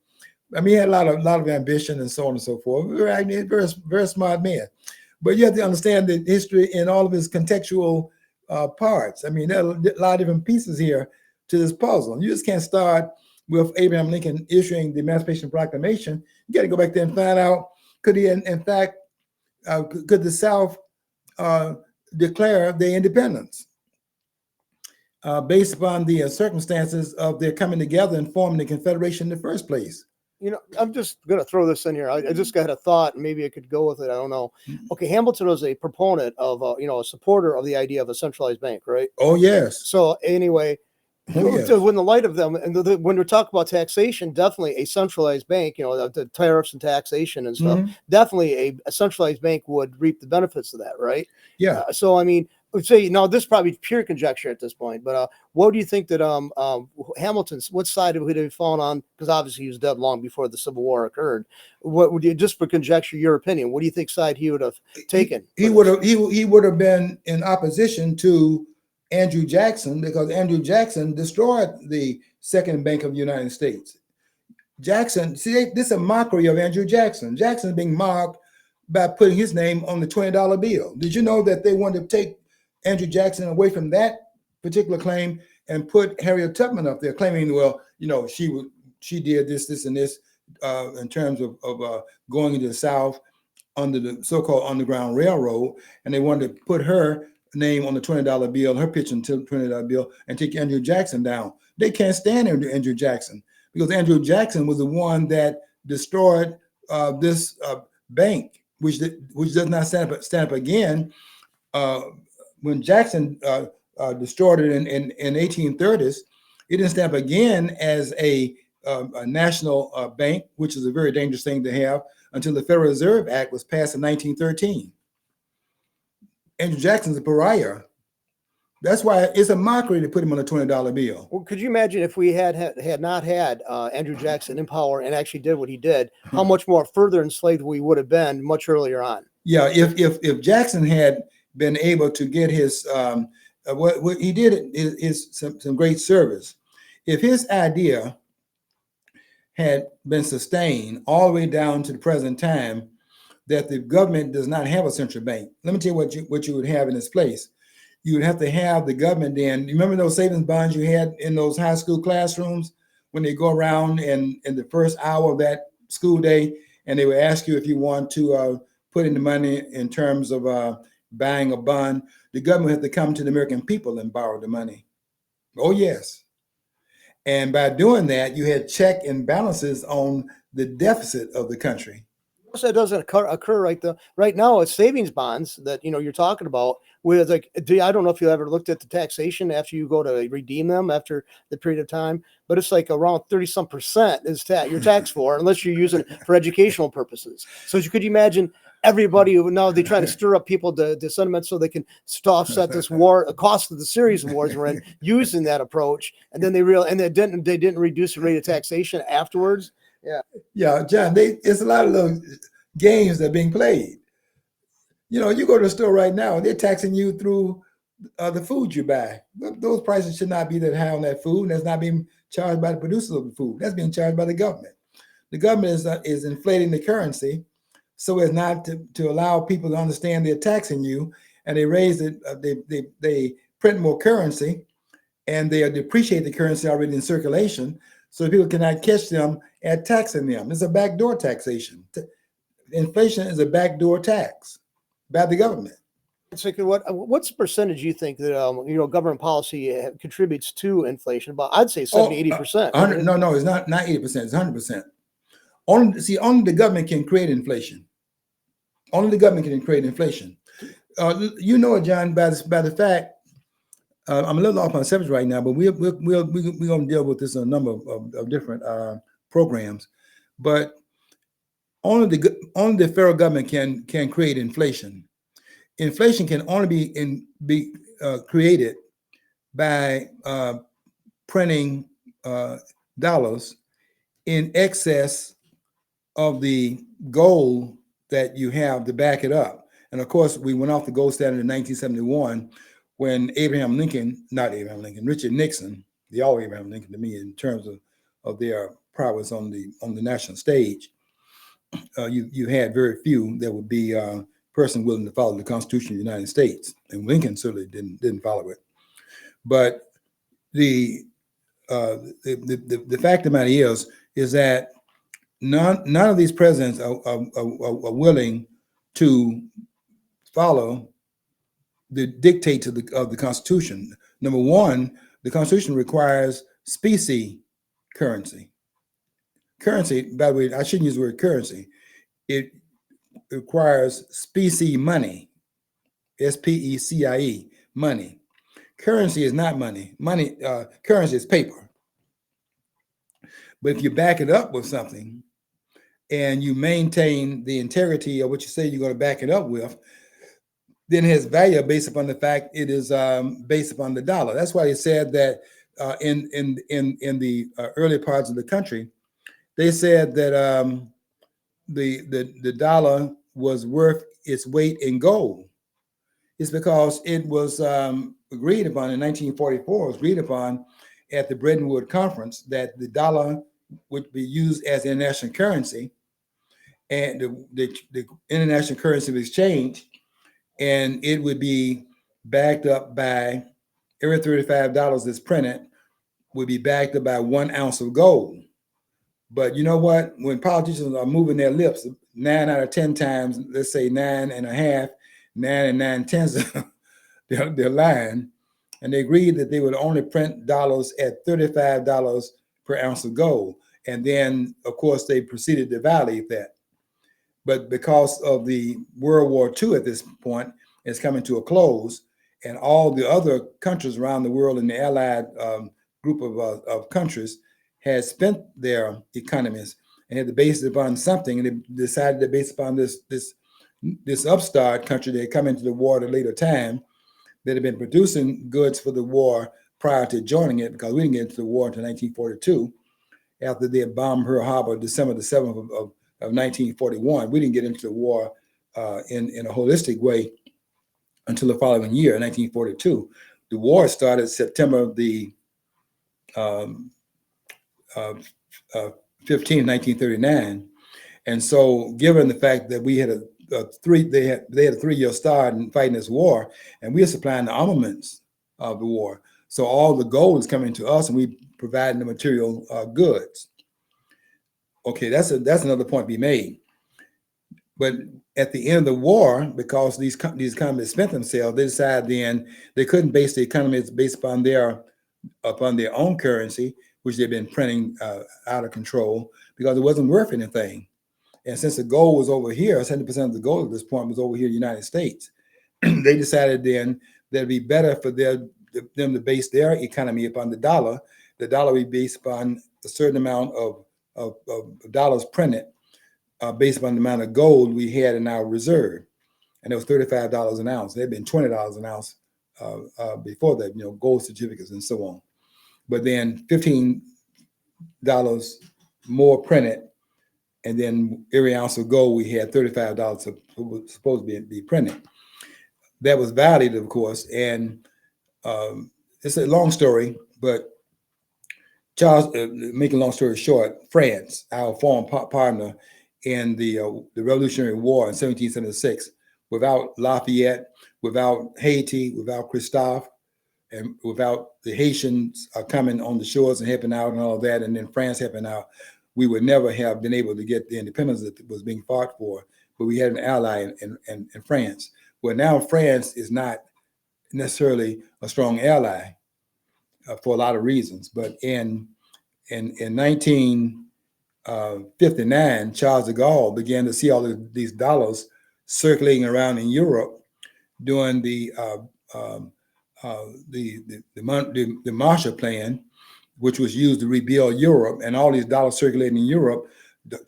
I mean, he had a lot of ambition and so on and so forth. Very smart man. But you have to understand the history in all of its contextual parts. I mean, there are a lot of different pieces here to this puzzle. You just can't start with Abraham Lincoln issuing the Emancipation Proclamation. You got to go back there and find out, could he, in fact, could the South declare their independence based upon the circumstances of their coming together and forming the Confederation in the first place? You know, I'm just going to throw this in here. I just got a thought, maybe I could go with it. I don't know. Okay, Hamilton was a proponent of, a supporter of the idea of a centralized bank, right? Oh, yes. So anyway, Yes. when the light of them, and when we're talking about taxation, definitely a centralized bank, the tariffs and taxation and stuff, definitely a centralized bank would reap the benefits of that, right? Yeah. So, I mean, I would say, now this is probably pure conjecture at this point, but what do you think that Hamilton's, what side would he fallen on? Because obviously he was dead long before the Civil War occurred. What would you, just for conjecture, your opinion, what do you think side he would have taken? He would have been in opposition to Andrew Jackson, because Andrew Jackson destroyed the Second Bank of the United States. Jackson, see, this is a mockery of Andrew Jackson. Jackson is being mocked by putting his name on the $20 bill. Did you know that they wanted to take Andrew Jackson away from that particular claim and put Harriet Tubman up there, claiming, well, she did this, and this in terms of going into the South under the so-called Underground Railroad, and they wanted to put her name on the $20 bill, her picture on the $20 bill, and take Andrew Jackson down. They can't stand Andrew Jackson, because Andrew Jackson was the one that destroyed this bank, which does not stand up again. When Jackson destroyed it in 1830s, it didn't stand up again as a national bank, which is a very dangerous thing to have, until the Federal Reserve Act was passed in 1913. Andrew Jackson's a pariah. That's why it's a mockery to put him on a $20 bill. Well, could you imagine if we had not had Andrew Jackson in power and actually did what he did, how much more further enslaved we would have been much earlier on? Yeah, if Jackson had been able to get his what he did is some great service. If his idea had been sustained all the way down to the present time, that the government does not have a central bank. Let me tell you what you would have in its place. You would have to have the government then. You remember those savings bonds you had in those high school classrooms when they go around in the first hour of that school day, and they would ask you if you want to put in the money in terms of buying a bond. The government had to come to the American people and borrow the money. Oh, yes. And by doing that, you had check and balances on the deficit of the country. That doesn't occur right now. It's savings bonds that you're talking about. With I don't know if you ever looked at the taxation after you go to redeem them after the period of time, but it's like around 30-some% is you're taxed for, unless you're using it for educational purposes. So could you imagine everybody who now they try to stir up people to sentiment so they can offset this war, the cost of the series of wars we're in, using that approach. And then they didn't reduce the rate of taxation afterwards. Yeah, John, it's a lot of those games that are being played. You know, you go to the store right now, they're taxing you through the food you buy. Those prices should not be that high on that food. And that's not being charged by the producers of the food. That's being charged by the government. The government is inflating the currency so as not to allow people to understand they're taxing you, and they raise it. They print more currency, and they depreciate the currency already in circulation, so people cannot catch them at taxing them. It's a backdoor taxation. Inflation is a backdoor tax by the government. It's like what's the percentage you think that government policy contributes to inflation? About I'd say 70-80%. No, it's not 80%. It's 100%. Only the government can create inflation. Only the government can create inflation. You know it, John, by the fact. I'm a little off on subject right now, but we're going to deal with this in a number of different programs. But only the federal government can create inflation. Inflation can only be created by printing dollars in excess of the goal that you have to back it up. And of course, we went off the gold standard in 1971 when Richard Nixon, they all Abraham Lincoln to me in terms of their prowess on the national stage. You had very few that would be a person willing to follow the Constitution of the United States, and Lincoln certainly didn't follow it. But the fact of the matter is that none of these presidents are willing to follow the dictates of the Constitution. Number one, the Constitution requires specie currency. Currency, by the way, I shouldn't use the word currency. It requires specie money, SPECIE, money. Currency is not money. Currency is paper. But if you back it up with something and you maintain the integrity of what you say you're going to back it up with, then it has value based upon the fact it is based upon the dollar. That's why they said that in the early parts of the country, they said that the dollar was worth its weight in gold. It's because it was agreed upon in 1944. It was agreed upon at the Bretton Woods Conference that the dollar would be used as international currency, and the international currency of exchange. And it would be backed up by every $35 that's printed would be backed up by 1 ounce of gold. But you know what? When politicians are moving their lips 9 out of 10 times, let's say 9.5, 9 9/10, they're lying. And they agreed that they would only print dollars at $35 per ounce of gold. And then, of course, they proceeded to violate that. But because of the World War II at this point is coming to a close, and all the other countries around the world in the Allied group of countries had spent their economies and had to base it upon something, and they decided to base upon this upstart country that had come into the war at a later time that had been producing goods for the war prior to joining it, because we didn't get into the war until 1942 after they had bombed Pearl Harbor December the 7th of 1941. We didn't get into the war in a holistic way until the following year, 1942. The war started September the 15th, 1939. And so, given the fact that we had they had a 3-year start in fighting this war, and we are supplying the armaments of the war. So all the gold is coming to us, and we providing the material goods. Okay, that's another point to be made. But at the end of the war, because these economies spent themselves, they decided then they couldn't base the economies based upon their own currency, which they've been printing out of control, because it wasn't worth anything. And since the gold was over here, 70% of the gold at this point was over here in the United States, they decided then that it'd be better for them to base their economy upon the dollar. The dollar would be based upon a certain amount of dollars printed based upon the amount of gold we had in our reserve. And it was $35 an ounce. There had been $20 an ounce before that, gold certificates and so on. But then $15 more printed, and then every ounce of gold we had $35 supposed to be printed. That was valued, of course, and it's a long story, but Charles, making a long story short, France, our foreign partner in the Revolutionary War in 1776, without Lafayette, without Haiti, without Christophe, and without the Haitians coming on the shores and helping out and all that, and then France helping out, we would never have been able to get the independence that was being fought for. But we had an ally in France. Well, now France is not necessarily a strong ally for a lot of reasons. But in 1959, Charles de Gaulle began to see all of these dollars circulating around in Europe during the Marshall Plan, which was used to rebuild Europe, and all these dollars circulating in Europe.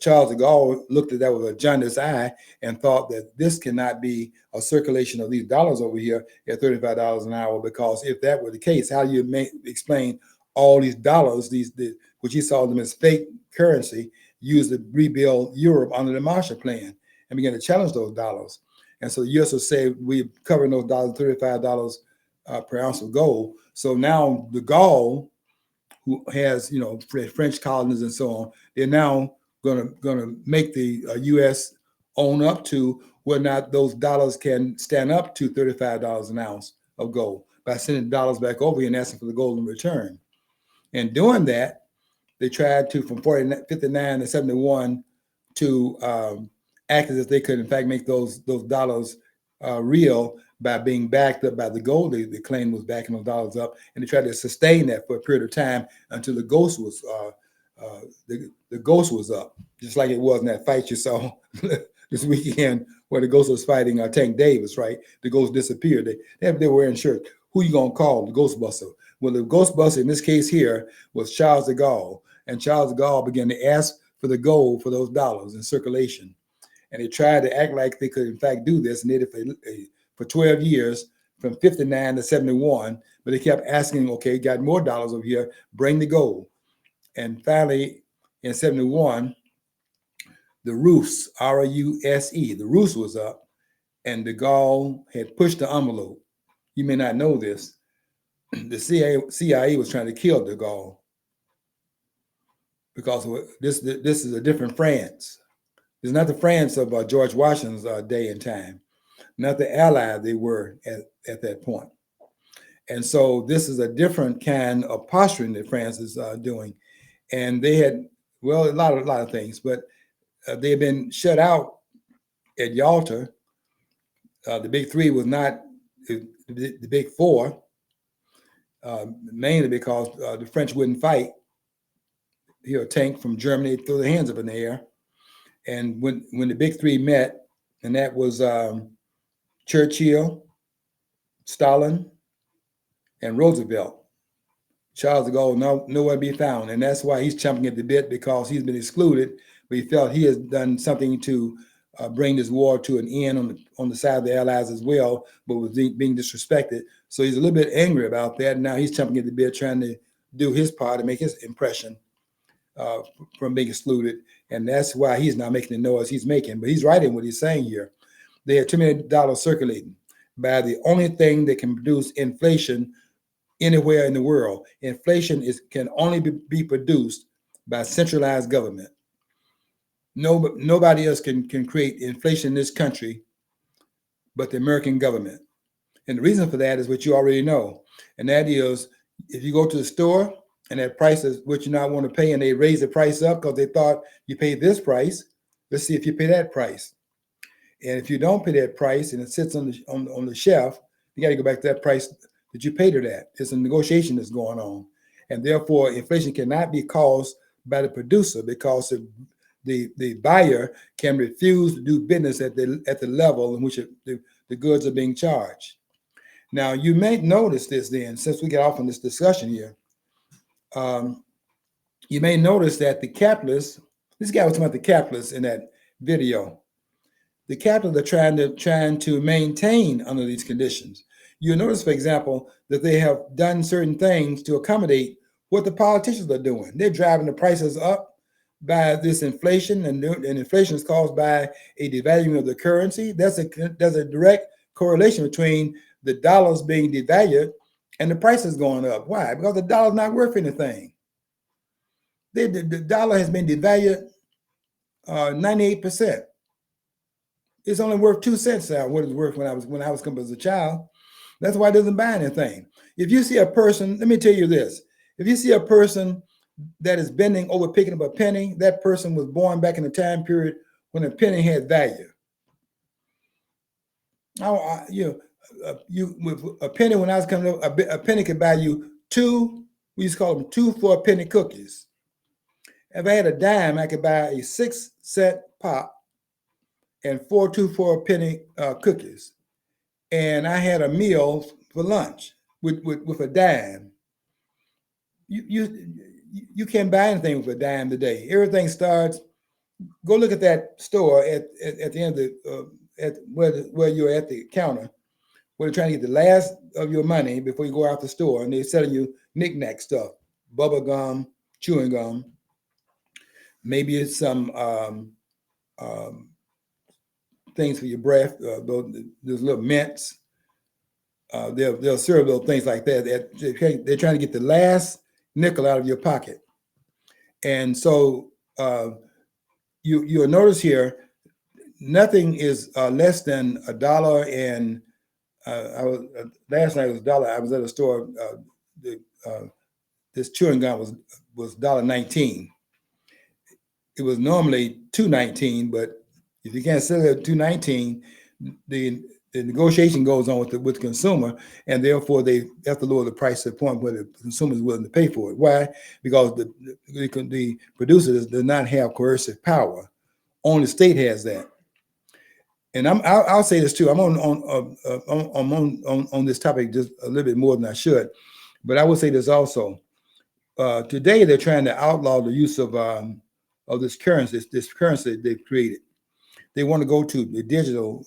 Charles de Gaulle looked at that with a jaundiced eye and thought that this cannot be a circulation of these dollars over here at $35 an hour, because if that were the case, how do you explain all these dollars, which he saw them as fake currency, used to rebuild Europe under the Marshall Plan, and began to challenge those dollars. And so the U.S. would say, we're covering those dollars, $35 per ounce of gold. So now de Gaulle, who has, French colonies and so on, they're now going to make the U.S. own up to whether or not those dollars can stand up to $35 an ounce of gold by sending dollars back over here and asking for the gold in return. And doing that, they tried to, from 59 to 71, to act as if they could, in fact, make those dollars real by being backed up by the gold they claimed was backing those dollars up. And they tried to sustain that for a period of time until the ghost was the ghost was up, just like it was in that fight you saw this weekend where the ghost was fighting Tank Davis, right? The ghost disappeared. They were wearing shirts. Who you gonna call? The Ghostbuster. Well, the Ghostbuster in this case here was Charles de Gaulle, and Charles de Gaulle began to ask for the gold for those dollars in circulation, and they tried to act like they could in fact do this, and they did it for 12 years, from 59 to 71. But they kept asking, okay, got more dollars over here, bring the gold. And finally, in 71, the Rus, R-U-S-E, the Rus was up, and de Gaulle had pushed the envelope. You may not know this. The CIA was trying to kill de Gaulle because this is a different France. It's not the France of George Washington's day and time, not the ally they were at that point. And so this is a different kind of posturing that France is doing. And they had, well, a lot of things, but they had been shut out at Yalta. The big three was not the big four, mainly because the French wouldn't fight. A tank from Germany threw their hands up in the air. And when the big three met, and that was Churchill, Stalin, and Roosevelt, Charles de Gaulle nowhere to be found. And that's why he's chomping at the bit, because he's been excluded, but he felt he has done something to bring this war to an end on the side of the Allies as well, but was being disrespected. So he's a little bit angry about that. And now he's chomping at the bit, trying to do his part to make his impression from being excluded. And that's why he's not making the noise he's making. But he's right in what he's saying here. They have too many dollars circulating by the only thing that can produce inflation anywhere in the world. Inflation can only be produced by centralized government. Nobody else can create inflation in this country but the American government. And the reason for that is what you already know. And that is, if you go to the store and that price is what you not want to pay, and they raise the price up because they thought you paid this price, let's see if you pay that price. And if you don't pay that price and it sits on the shelf, you got to go back to that price that you paid it at. It's a negotiation that's going on. And therefore, inflation cannot be caused by the producer, because the buyer can refuse to do business at the level in which the goods are being charged. Now, you may notice this then, since we get off on this discussion here, you may notice that the capitalists, this guy was talking about the capitalists in that video. The capitals are trying to maintain under these conditions. You'll notice, for example, that they have done certain things to accommodate what the politicians are doing. They're driving the prices up by this inflation, and inflation is caused by a devaluing of the currency. There's a direct correlation between the dollars being devalued and the prices going up. Why? Because the dollar's not worth anything. The dollar has been devalued 98%. It's only worth 2 cents now what it's worth when I was coming as a child. That's why it doesn't buy anything. If you see a person, let me tell you this. If you see a person that is bending over picking up a penny, that person was born back in the time period when a penny had value. With a penny, when I was coming up, a penny could buy you we used to call them 2 for a penny cookies. If I had a dime, I could buy a 6-cent pop and 4 2 for a penny cookies. And I had a meal for lunch with a dime. You can't buy anything with a dime today. Everything starts. Go look at that store at the end of where you're at the counter, where they're trying to get the last of your money before you go out the store, and they're selling you knick-knack stuff, bubble gum, chewing gum. Maybe it's some things for your breath. Those little mints. They'll serve those things like that. They're trying to get the last nickel out of your pocket. And so you'll notice here, nothing is less than $1. And last night was $1. I was at a store. This chewing gum was $1.19. It was normally $2.19, but if you can't sell it at $2.19, the negotiation goes on with the consumer, and therefore they have to lower the price to the point where the consumer is willing to pay for it. Why? Because the producer does not have coercive power. Only the state has that. And I'll say this too. I'm on this topic just a little bit more than I should, but I will say this also. Today they're trying to outlaw the use of this currency they've created. They want to go to the digital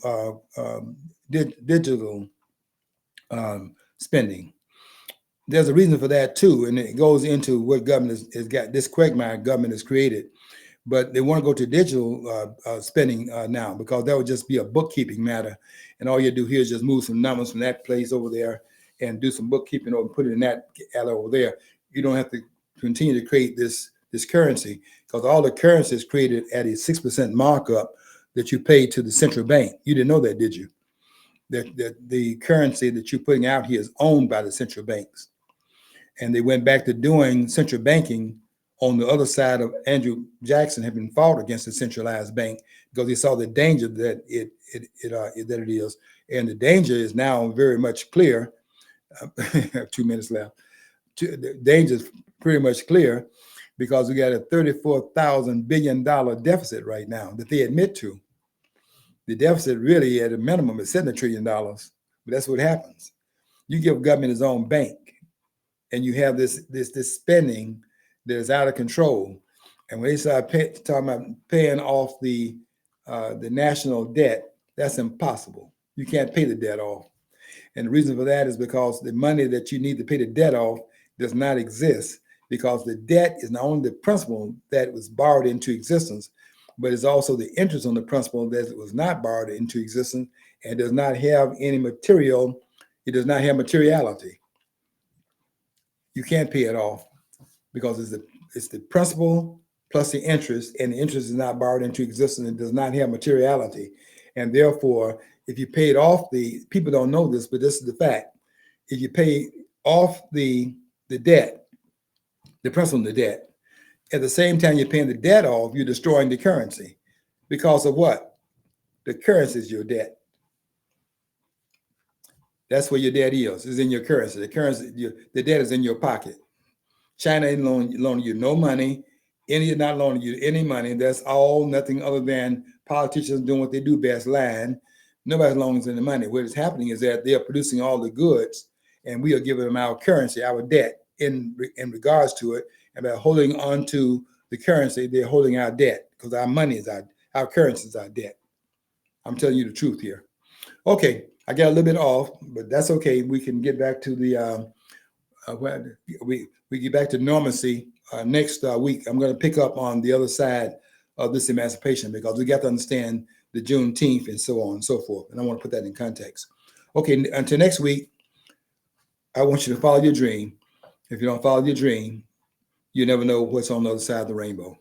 spending. There's a reason for that too, and it goes into what government has got. This quagmire government has created, but they want to go to digital spending now, because that would just be a bookkeeping matter, and all you do here is just move some numbers from that place over there and do some bookkeeping or put it in that alley over there. You don't have to continue to create this currency, because all the currency is created at a 6% markup that you pay to the central bank. You didn't know that, did you? That the currency that you're putting out here is owned by the central banks. And they went back to doing central banking on the other side of Andrew Jackson, having fought against the centralized bank, because he saw the danger that it is. And the danger is now very much clear. I have 2 minutes left. The danger is pretty much clear, because we got a $34,000 billion deficit right now that they admit to. The deficit really at a minimum is $7 trillion, but that's what happens. You give government its own bank, and you have this spending that is out of control. And when they start talking about paying off the national debt, that's impossible. You can't pay the debt off. And the reason for that is because the money that you need to pay the debt off does not exist, because the debt is not only the principal that was borrowed into existence, but it's also the interest on the principal that was not borrowed into existence, and does not have any material. It does not have materiality. You can't pay it off, because it's the principal plus the interest, and the interest is not borrowed into existence. It does not have materiality. And therefore, if you paid off people don't know this, but this is the fact. If you pay off the debt, the principal in the debt, at the same time you're paying the debt off, you're destroying the currency. Because of what? The currency is your debt. That's where your debt is in your currency. The debt is in your pocket. China ain't loaning you no money. India not loaning you any money. That's all nothing other than politicians doing what they do best, lying. Nobody's loaning any money. What is happening is that they are producing all the goods, and we are giving them our currency, our debt, in regards to it. And by holding on to the currency, they're holding our debt, because our money is Our currency is our debt. I'm telling you the truth here. Okay, I got a little bit off, but that's okay. We can get back to the we get back to normalcy next week. I'm going to pick up on the other side of this emancipation because we got to understand the Juneteenth and so on and so forth. And I want to put that in context. Okay, until next week, I want you to follow your dream. If you don't follow your dream, you never know what's on the other side of the rainbow.